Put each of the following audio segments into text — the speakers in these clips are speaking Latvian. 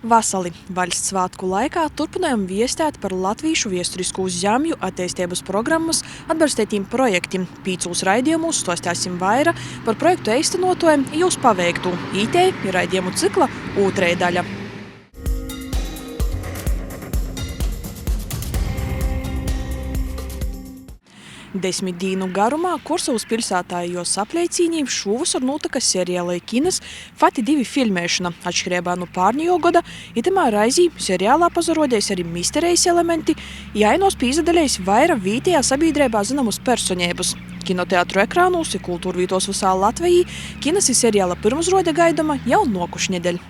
Vasali valsts svētku laikā turpinājām viestēt par latvīšu viesturisku zemju attīstības programmas atbalstītiem projektiem. Pīcūs raidījumos stostāsim vaira par projektu īstenotojiem jūs paveiktu. Itei ir raidījumu cikla otrajā daļa. Desmit dīnu garumā Kursavas pilsētā jos apleicīnīm šūvasar notika seriālai Kinas Fati 2 filmēšana. Atšķirībā no pārņējo goda, itamā raizī seriālā pazarodēs arī misterijas elementi, jainos pīzadaļais vaira vītējā sabiedrībā zināmus personēbus. Kinoteātru ekrānūs ir kultūrvītos visā Latvijī, Kinas ir seriāla pirmuzrode gaidama jau nokuš nedēļ.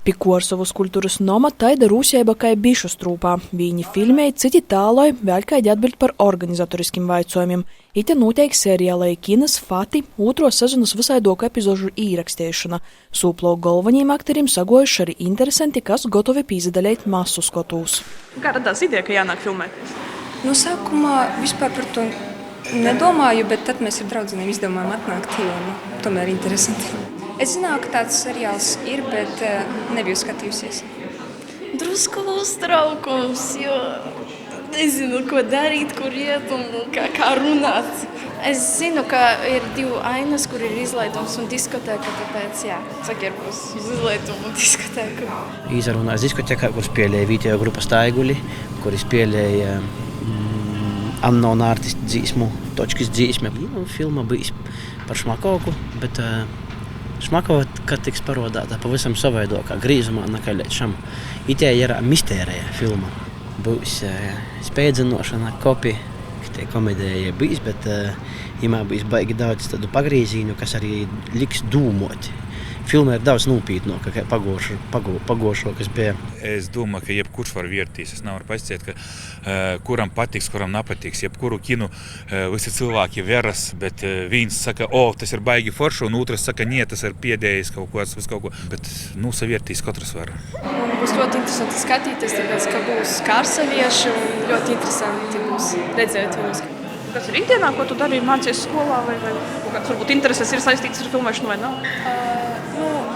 Pi Kursavas kultūras noma taida rūseiba kai bišu strūpā. Viņi filmēja, citi tāloj, vēl kaidi atbild par organizatoriskim vaicojumiem. Ite notiek seriālai Kinas Fati otro sezonas visaidoku epizožu īrakstēšana. Sūplo galveniem akterim sagojuši arī interesanti, kas gotovi pīzadaļēt masu skotūs. Kā radās ideja, ka jānāk filmēt? Sākumā vispār par to nedomāju, bet tad mēs ar draudzenēm izdomājām atnākt, jo tomēr interesanti. Es zināju, ka tāds seriāls ir, bet nebiju skatījusies. Drusku uztraukums, jo nezinu, ko darīt, kur iet un kā runāt. Es zinu, ka ir 2 ainas, kur ir izlaidums un diskotēka, tāpēc saģērbos uz izlaidumu un diskotēku. Izarunās diskotēkā, kur spēlēja Vītējo grupa Staiguli, kur spēlēja unknown artistu dzīsmu, točkas dzīsme. Filma bija par Šmakoku, bet Šmakova, kad tiks parodāta pavisam savaidokā grīzumā nekā līdz šam. Itē ir mistērija filma. Būs spēdzinošana, kopi, ka komedija bijis, bet imā bijis baigi daudz tādu pagrīzīņu, kas arī liks dūmot. Filma ir daudz nūpītnoka, kā pagošo, kas bija. Es domāju, ka jebkurš var vērtīs. Es nevaru pasciet, ka kuram patiks, kuram nepatiks. Jebkuru kinu visi cilvēki veras, bet viens saka, tas ir baigi forši, un otrs saka, nie, tas ir piedējis kaut ko. Bet savērtīs katrs var. Būs ļoti interesanti skatīties, tāpēc, ka būs kārsavieši un ļoti interesanti būs redzēt viņus. Kas ir ikdienā, ko tu darīji mācies skolā, vai kāds varbūt intereses ir saistīts ar filmēšanu vai nav?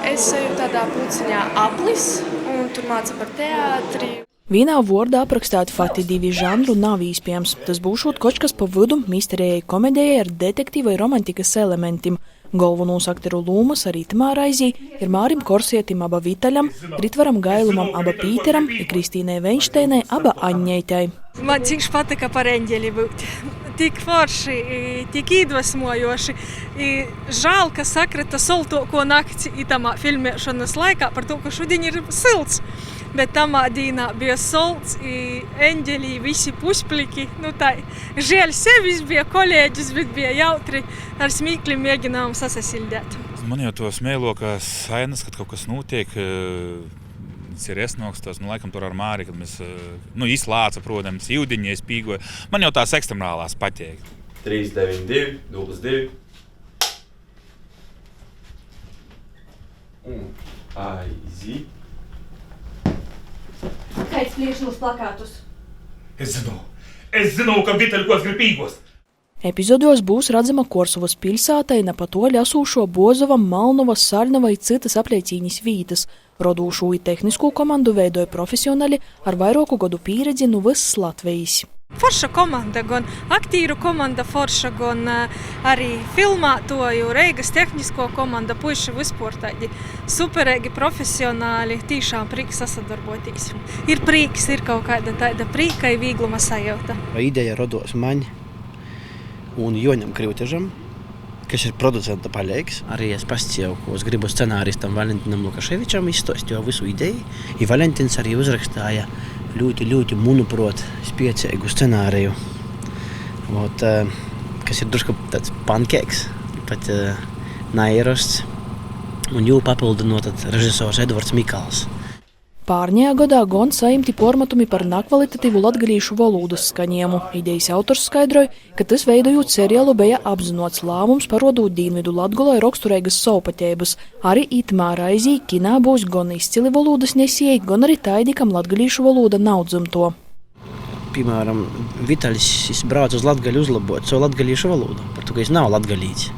Es eju tādā pulciņā Aplis, un tur māca par teātri. Vienā vordā aprakstāt Fati 2 žanru nav īspējams. Tas būšot kočkas pa vidu misterijai komedijai ar detektīvai romantikas elementiem. Galvenos akteru lūmas arī tamā raizī ir Mārim Korsietim aba Vitaļam, Ritvaram Gailumam aba Pīteram, ir Kristīnai Veinšteinai aba Aņņeitai. Man cīkš patika par eņģeli būt. Tik forši, tik iedvesmojoši. Žēl, ka sakrita soltoko nakti itamā filmēšanas laikā par to, ka šodien ir silts. Bet tamā dīnā bija solts, eņģelī visi puspliki. Žēl sevis bija kolēģis, bet bija jautri ar smīkli mēģinām sasasildēt. Man jau to smēlokās ainas, kad kaut kas notiek, ir esnokstos, laikam tur ar Māri, kad mēs izlāca, protams, jūdiņi, es pīgoju. Man jau tās ekstremālās patiek. 3, 9, 2, 0, 2. Un aizi. Kāds plieš mūs plakātus? Es zinu, ka Vitaļkos grib pīgost. Epizodos būs redzama Kursavas pilsētai nepatoļi asūšo Bozovam, Malnovas, Sarnavai citas apleicīnis vītas. Rodūšu i tehniskū komandu veidoja profesionāli ar vairoku godu pīredzi no visas Latvijas. Forša komanda, gan aktīru komanda forša, gan arī filmātoju, Reigas tehnisko komanda, puiši vispār tādi superīgi profesionāli, tīšām prīks sasadarboties. Ir prīks, ir kaut kāda tāda prīka i vīgluma sajauta. Ideja rodos man un Joņam Krivtežam, kas ir producenta paļēks. Arī es pascēju, ko es gribu scenāristam Valentinam Lukaševičam izstāstīju visu ideju. I Valentins arī uzrakstāja ļoti, manuprāt, spiecīgu scenāriju, kas ir drusku tāds pankēks, pat nairosts, un jū papildinot režisors Edvards Mikals. Pārņējā gadā gan saimti pormatumi par nekvalitatīvu latgalīšu valodas skaņiemu. Idejas autors skaidroja, ka tas veidojot seriālu bija apzinots lēmums parodot Dienvidu Latgolai raksturīgas savpateibas. Arī itamā raizī kinā būs gan izcili valodas nesieji, gan arī taidi, kam latgalīšu valoda nav dzimto. Piemēram, Vitaļs brauc uz Latgali uzlabot savu latgalīšu valodu, par to, ka viņš nav latgalīts.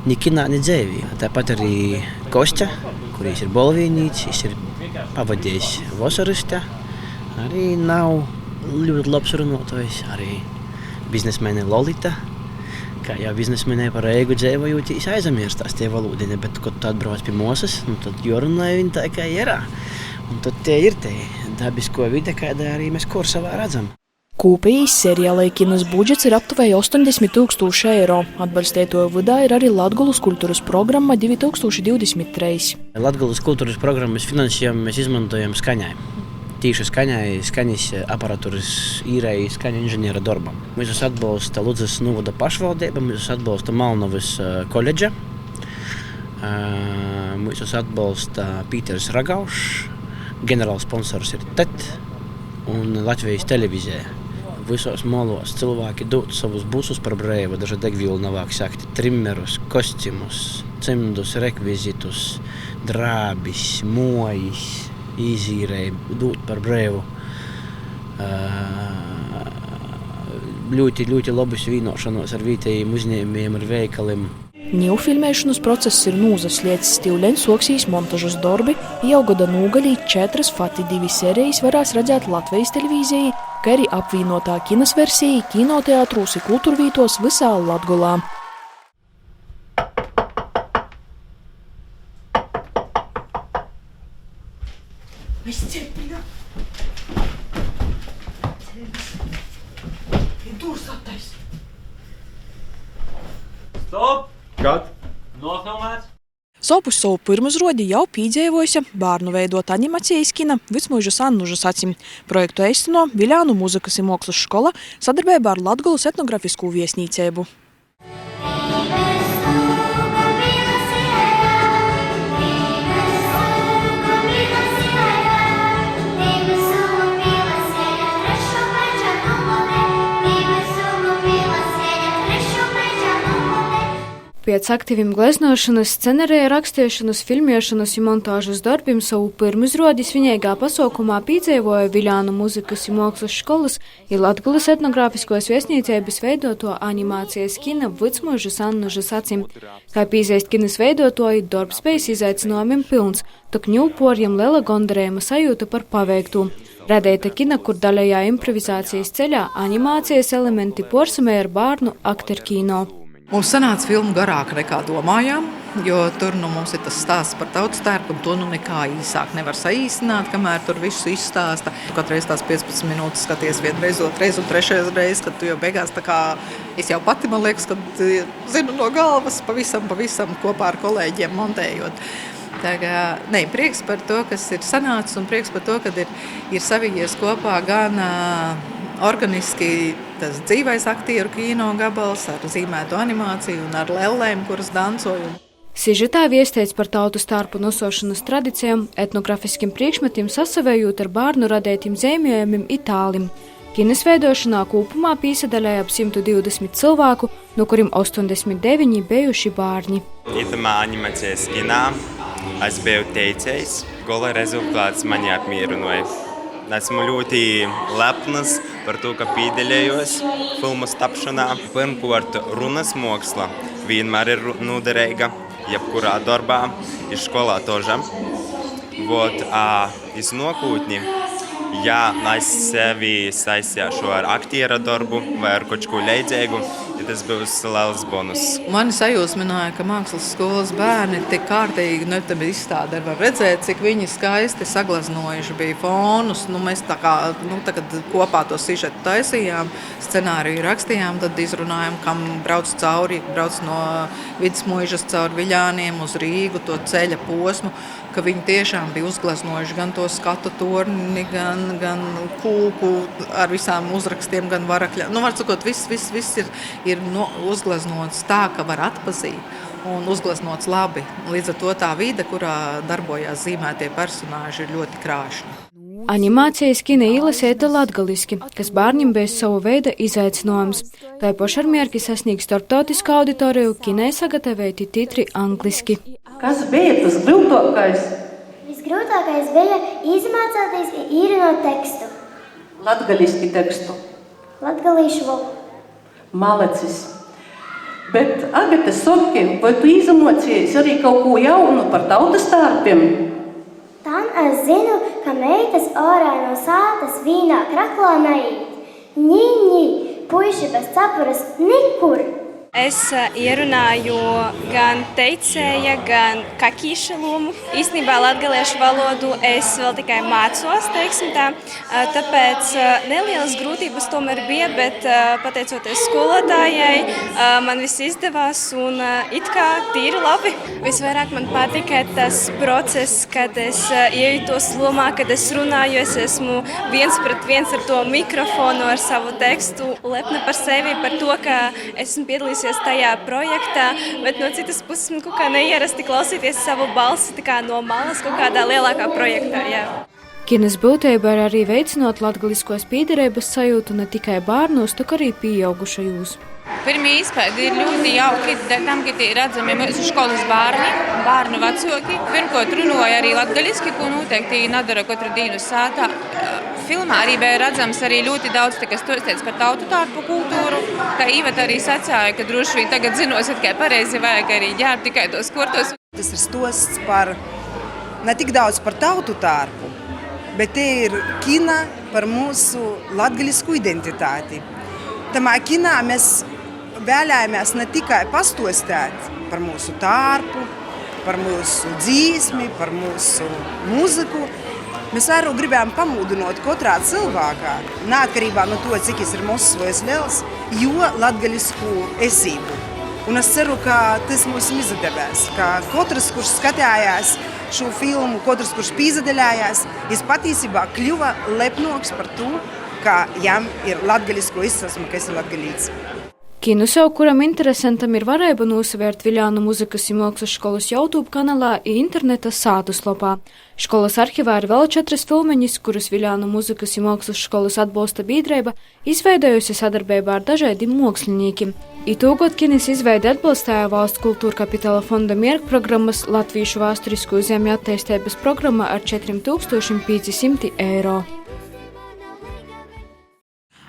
Ni kinā, ni dzēvī. Tāpat arī Kostja, kurīs ir bolvīnīts, viņš ir pavadījis vasaras te. Arī nav ļoti labs runātājs, arī biznesmene Lolita. Kā jau biznesmenē par Reigu dzēvojot, aizmirstās tie valodini, bet, kad tu atbrauc pie mūsas, tad jorunāja viņi tā kā ir. Un tad tie ir tie dabisko vide, kādā arī mēs Kursavā redzam. Kopējais seriālai kinas budžets ir aptuveni 80 000 eiro. Atbalstītāju vidā ir arī Latgulas kultūras programma 2023. Latgulas kultūras programmas finansējumu mēs izmantojam skaņai. Tīši skaņas aparatūras īrēji skaņu inženiera darbam. Mūs atbalsta Ludzas novada pašvaldība, mūs atbalsta Malnovas koledža, mūs atbalsta Pīters Ragaušs, ģenerāls sponsors ir TET un Latvijas televīzija. Visos molos cilvēki dod savus busus par brēvu, daži degvielu navāk sakti, trimmerus, kostīmus, cimdus, rekvizitus, drābis, mojis, izīrēji, dod par brēvu. Ļoti labus vīnošanos ar vietējiem uzņēmējiem, ar veikaliem. Niu filmēšanas process ir nūzasliecis, tīvleņ soksīs montažas darbi, jau gada nūgalī 4 Fati 2 serijas varēs redzēt Latvijas televīzijai, kā arī apvienotā kinas versija kinoteātrūs un kultūrvītos visā Latgolā. Stop! Kat? Nofilmēts? Sopus savu pirmuzrodi jau pīdzēvojusi bērnu veidot animācijas kina Vicmuižas Annužas acim. Projektu eistino Viļānu muzikas un mākslas škola sadarbībā ar Latgulas etnografiskū viesnīceibu. Pēc aktīviem gleznošanas, scenārija rakstīšanas, filmēšanas un montāžas darbiem savu pirmizrodis viņaigā pasaukumā pīdzēvoja Viļānu muzikas un mākslas školas un Latgulas etnogrāfiskos viesnīcības veidoto animācijas kina Vicmuižas Annužas acim. Kā pīzēst kinas veidotoji, darbs bijis izaicinājumiem pilns, tok ņūporjam lela gondarējuma sajūta par paveiktu. Radēta kina, kur daļajā improvizācijas ceļā animācijas elementi porsamē ar bērnu akterkino. Mums sanāca filma garāka nekā domājām, jo tur mums ir tas stāsts par tautstērpu, un to nekā īsāk nevar saīsināt, kamēr tur visu izstāsta. Katreiz tās 15 minūtes skaties vienreiz, otrais un trešais reiz, kad tu jau beigās tā kā es jau pati, man liekas, kad zinu no galvas pavisam kopā ar kolēģiem montējot. Prieks par to, kas ir sanācis, un prieks par to, ka ir savijies kopā gan organiski tas dzīvais aktieru kino gabals ar zīmētu animāciju un ar lellēm, kuras dancoju. Sižetā viesteits par tautu starpu nosošanas tradicijām, etnografiskiem priekšmetiem sasavējot ar bērnu radētiem zīmējumiem itālim. Kinas veidošanā kopumā pīsadaļāja ap 120 cilvēku, no kuriem 89 bijuši bērni. Itamā animācijas kinā es biju teicējis, gola rezultāts mani apmierināja. Esmu ļoti lepnas par to, ka piedalījos filmas tapšanā. Pirmkārt, runas māksla vienmēr ir noderīga, jebkurā darbā, ir skolā toža. Iz nākotni, ja es sevi saistīšu ar aktiera darbu vai ar kaut ko līdzīgu, tas būs liels bonus. Mani sajūsmināja, ka mākslas skolas bērni tik kārtīgi izstādē var redzēt, cik viņi skaisti saglaznojuši bija fonus. Mēs tagad kopā to sižetu taisījām, scenāriju rakstījām, tad izrunājām, kam brauc no Vicmuižas caur Viļāniem uz Rīgu, to ceļa posmu, ka viņi tiešām bija uzglaznojuši gan to skatu torni, gan kūku ar visām uzrakstiem, gan varakļiem. Var sakot, viss ir uzglaznots tā, ka var atpazīt un uzglaznots labi. Līdz ar to tā vide, kurā darbojās zīmētie personāži, ir ļoti krāšņa. Animācijas kina īlasēta latgaliski, kas bērniem bija savu veidu izaicinājums. Tā paša ar mērķi sasniegt starptautisku auditoriju kinai sagatavoti titri angliski. Kas bija tas grūtākais? Visgrūtākais bija izmācīties īrinot tekstu. Latgaliski tekstu. Latgalīšu valodu. Malacis. Bet, Agata, saki, vai tu izamocējies arī kaut ko jaunu par tautas tārpiem? Tan es zinu, ka meitas ārā no sātas vīnā kraklā neīt. Ņi, puiši bez capuras nikur. Es ierunāju gan teicēja, gan kakīša lomu. Īstenībā latgaliešu valodu es vēl tikai mācos, teiksim tā. Tāpēc nelielas grūtības tomēr bija, bet pateicoties skolotājai, man viss izdevās un it kā tīri labi. Visvairāk man patika tas process, kad es iejūtos lomā, kad es runāju, es esmu viens pret viens ar to mikrofonu, ar savu tekstu. Lepna par sevi, par to, ka esmu piedalījusies tajā projektā, bet no citas puses man kaut kā neierasti klausīties savu balsi tā kā no malas kaut kādā lielākā projektā. Jā. Kinas būtība ir arī veicinot latgaliskos pīderības sajūtu ne tikai bērnos, tak arī pieaugušajos. Pirmie izpēdi ir ļoti jauki, tam, ka ir redzami mūsu skolas bērni, bērnu vecāki. Pirmkārt runāja arī latgaliski, ko noteikti nedara katru dienu sātā. Filmā arī bija redzams arī ļoti daudz stostīts par tautu tārpu kultūru, kā Īveta arī sacīja, ka droši vien tagad zinosiet, ka pareizi vajag arī ģērbt tikai tos kortos. Tas ir stosts par ne tik daudz par tautu tārpu, bet te ir kina par mūsu latgalisku identitāti. Tamā kinā mēs vēlējāmies ne tikai pastostēt par mūsu tārpu, par mūsu dzīsmi, par mūsu mūziku. Mēs vairāk gribējām pamudināt katrā cilvēkā, neatkarībā no to, cik ir mazs vai liels, jo latgalisku esību. Un es ceru, ka tas mums izdevās, ka katrs, kurš skatījās šo filmu, katrs, kurš pīzdaļājās, viņš patiesībā kļuva lepnoks par to, ka jām ir latgalisko izcelsme, kas ir latgalīts. Kinu sev, kuram interesantam ir varēja nosavērt Viļānu muzikas un mākslas skolas YouTube kanālā un interneta sātuslapā. Školas arhivā ir vēl 4 filmeņas, kuras Viļānu muzikas un mākslas skolas atbalsta biedrība izveidojusi sadarbībā ar dažādiem māksliniekiem. Itūgot Kinis izveidi atbalstāja Valsts kultūra kapitāla fonda mierkprogrammas Latvīšu vēsturisku zemju attīstības programma ar 4500 eiro.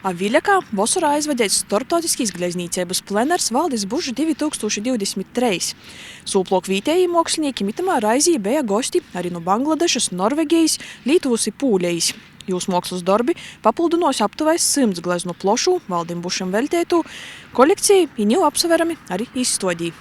A Viļakā vasarā aizvadēts starptautiskīs gleznīcības plenārs Valdis Bužs 2023. Sūplok vītēji mākslinieki mitamā raizī bija gosti arī no Bangladešas, Norvegijas, Lietuvas un Pūļejas. Jūs mākslas darbi papildinos aptuvais 100 gleznu plošu Valdim Bušam veltētu kolekciju un jau apsaverami arī izstodī.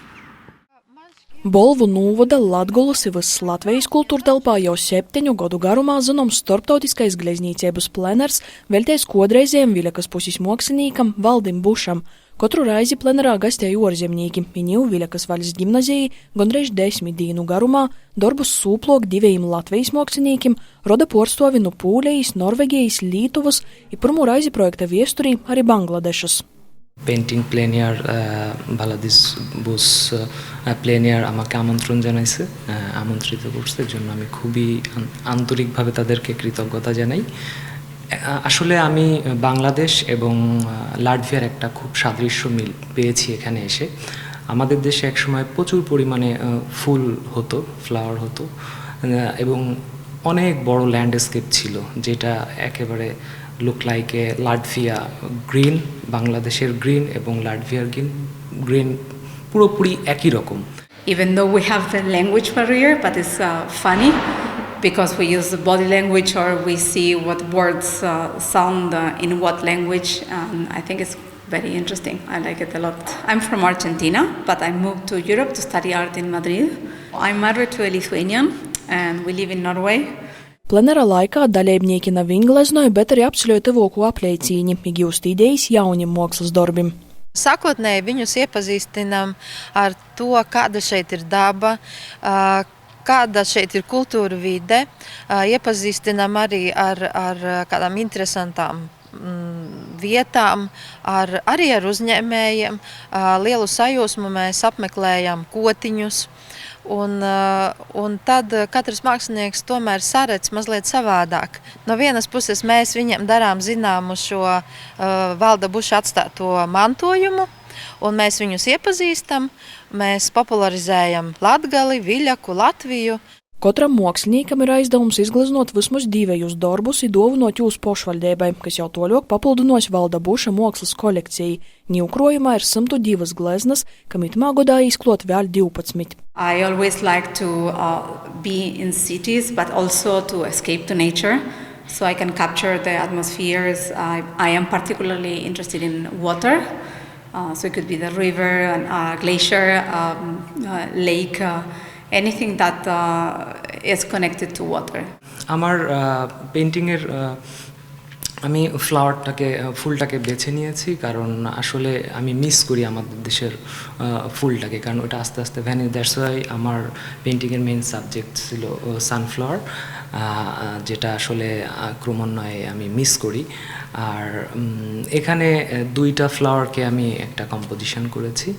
Bolvu nūvoda Latgolas i Vysas Latvijas kultūra telpā jau 7 gadu garumā zinoms starptautiskais gleznīcības plenārs veltēs kodreizējiem Viļakas pusis māksliniekam Valdim Bušam. Katru raizi plenārā gastēja orzemnieki, viņi jau Viļakas vaļas gimnazijai gondreiz 10 dienu garumā darbus sūplok 2 Latvijas māksliniekiem, roda porstovi no Pūļejas, Norvegijas, Lietuvas i pirmo raizi projekta viesturī arī Bangladešas. Painting plenár Baladis Bush plenár আমাকে আমন্ত্রণ জানাইছে আমন্ত্রিত করতে জন্য আমি খুবই আন্তরিকভাবে তাদেরকে কৃতজ্ঞতা জানাই আসলে আমি বাংলাদেশ এবং লাটভিয়ার একটা খুব সাদৃশ্য মিল পেয়েছি এখানে এসে আমাদের দেশে এক সময় প্রচুর পরিমাণে ফুল হতো ফ্লাওয়ার হতো এবং অনেক বড় ল্যান্ডস্কেপ ছিল যেটা একেবারে look like a Latvia green, বাংলাদেশের green এবং Latviaর green পুরোপুরি একই রকম. Even though we have the language barrier, but it's funny because we use the body language or we see what words sound in what language. I think it's very interesting. I like it a lot. I'm from Argentina, but I moved to Europe to study art in Madrid. I'm married to a Lithuanian and we live in Norway. Plenāra laikā dalībnieki nav ingleznoja, bet arī apceļoja tuvāko apleicīņi, iegūst idejas jauniem mākslas darbiem. Sākotnēji viņus iepazīstinām ar to, kāda šeit ir daba, kāda šeit ir kultūra vide, iepazīstinām arī ar kādām interesantām vietām, arī ar uzņēmējiem. Lielu sajūsmu mēs apmeklējam kotiņus. Un tad katrs mākslinieks tomēr saredz mazliet savādāk. No vienas puses mēs viņiem darām zināmu šo Valda Buša atstāto mantojumu, un mēs viņus iepazīstam, mēs popularizējam Latgali, Viļaku, Latviju. Katram māksliniekam ir aizdevums izgleznot vismaz 2 darbus un dāvinot jūs pašvaldībai, kas jau toļok papildinos Valda Buša mākslas kolekciju. Ņūkrojumā ir 102 gleznas, kam itamā godā izklot vēl 12. I always like to be in cities, but also to escape to nature, so I can capture the atmospheres. I am particularly interested in water, so it could be the river, a glacier, lake, anything that is connected to water. আমার পেইন্টিংয়ের আমি ফুলটাকে বেছে নিয়েছি কারণ আসলে আমি মিস করি আমাদের দেশের ফুলটাকে, কারণ ওটা আস্তে আস্তে ভ্যানিশ। দ্যাটস ওয়াই আমার পেইন্টিংয়ের মেইন সাবজেক্ট ছিল সানফ্লাওয়ার, যেটা আসলে ক্রমান্বয়ে আমি মিস করি। আর এখানে 2টা ফ্লাওয়ারকে আমি একটা কম্পোজিশন করেছি,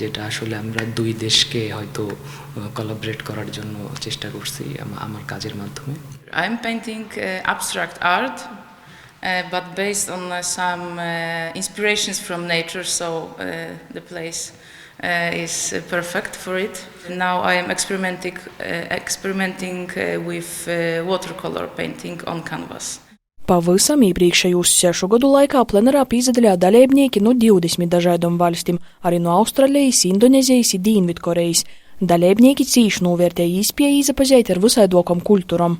যেটা আসলে আমরা 2 দেশকে হয়তো কোলাবরেট করার জন্য চেষ্টা করছি আমার কাজের মাধ্যমে। I am painting abstract art, but based on some inspirations from nature, so the place is perfect for it. Now I am experimenting with watercolor painting on canvas. Pavisam iepriekšējos 6 gadu laikā plenarā piedalījās dalībnieki no 20 dažādām valstīm, arī no Austrālijas, Indonēzijas un Dienvidkorejas. Dalībnieki cīši novērtēja iespēju iepazīt ar visādākām kultūrām.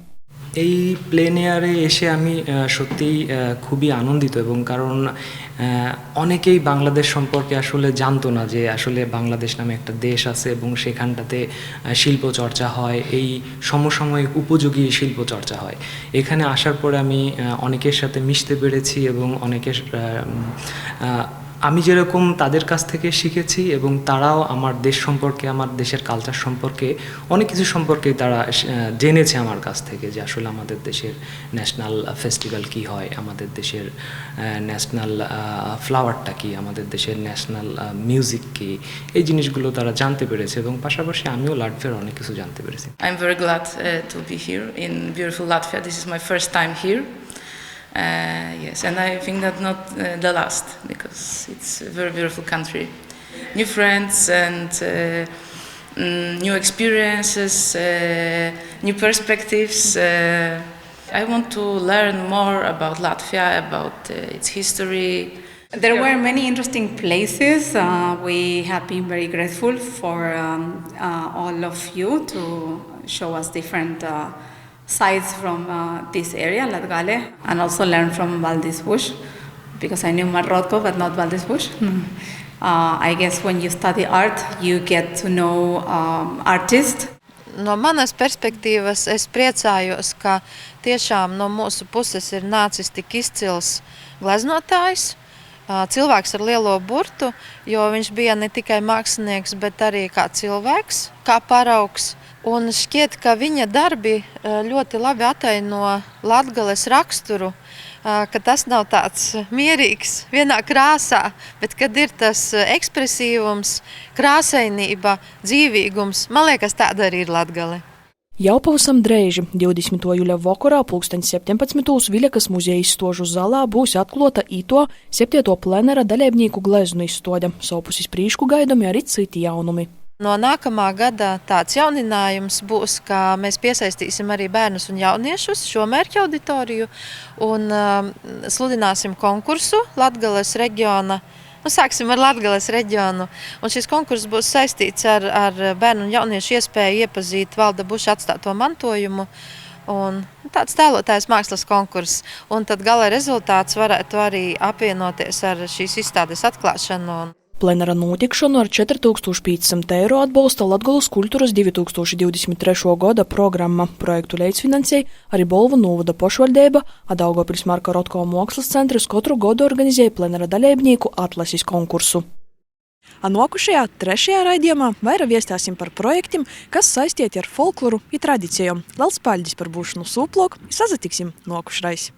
এই প্লেনিয়ারে এসে আমি সত্যিই খুবই আনন্দিত, এবং কারণ অনেকেই বাংলাদেশ সম্পর্কে আসলে জানতো না যে আসলে বাংলাদেশ নামে একটা দেশ আছে এবং সেখানটাতে শিল্প চর্চা হয়, এই সমসাময়িক উপযোগী শিল্প চর্চা হয়। এখানে আসার পরে আমি অনেকের সাথে মিশতে পেরেছি এবং অনেকের আমি যেরকম তাদের কাছ থেকে শিখেছি এবং তারাও আমার দেশ সম্পর্কে, আমার দেশের কালচার সম্পর্কে অনেক কিছু সম্পর্কে তারা জেনেছে আমার কাছ থেকে, যে আসলে আমাদের দেশের ন্যাশনাল ফেস্টিভ্যাল কী হয়, আমাদের দেশের ন্যাশনাল ফ্লাওয়ারটা কী, আমাদের দেশের ন্যাশনাল মিউজিক কী, এই জিনিসগুলো তারা জানতে পেরেছে এবং পাশাপাশি আমিও লাটভিয়ার অনেক কিছু জানতে পেরেছি। I am very glad to be here in beautiful Latvia. This is my first time here. Yes, and I think that not the last, because it's a very beautiful country. New friends and new experiences, new perspectives. I want to learn more about Latvia, about its history. There were many interesting places. We have been very grateful for all of you to show us different sites from this area, Latgale, and also learn from Valdis Bush, because I knew Marrotko but not Valdis Bush. I guess when you study art, you get to know artists. No manas perspektīvas es priecājos, ka tiešām no mūsu puses ir nācis tik izcils gleznotājs, cilvēks ar lielo burtu, jo viņš bija ne tikai mākslinieks, bet arī kā cilvēks, kā paraugs. Un šķiet, ka viņa darbi ļoti labi ataino Latgales raksturu, ka tas nav tāds mierīgs vienā krāsā, bet kad ir tas ekspresīvums, krāsainība, dzīvīgums, man liekas, tāda arī ir Latgale. Jau pavisam drēži, 20. jūļa vakarā, 17:00 Viļakas muzeja izstožu zālā būs atklota ito 7. plenara dalībnieku gleznu izstode. Savpus prīšku gaidami arī citi jaunumi. No nākamā gada tāds jauninājums būs, ka mēs piesaistīsim arī bērnus un jauniešus šo mērķa auditoriju un sludināsim konkursu Latgales reģiona. Sāksim ar Latgales reģionu, un šis konkurss būs saistīts ar bērnu un jauniešu iespēju iepazīt Valda Buša atstāto mantojumu. Un tāds tēlotājs mākslas konkurss, un tad gala rezultāts varētu arī apvienoties ar šīs izstādes atklāšanu. Plenara notikšanu ar 4500 eiro atbalsta Latgales kultūras 2023. gada programma. Projektu līdzfinansēja arī Bolvu novada pašvaldība, a Daugavpils Marka Rotko mākslas centrs katru gadu organizēja plenara dalībnieku atlases konkursu. Nākošajā 3. raidījumā vairāk viestāsim par projektiem, kas saistīti ar folkloru un tradīcijām. Liels paldies par būšanu sūplok, sazatiksim nākošreiz!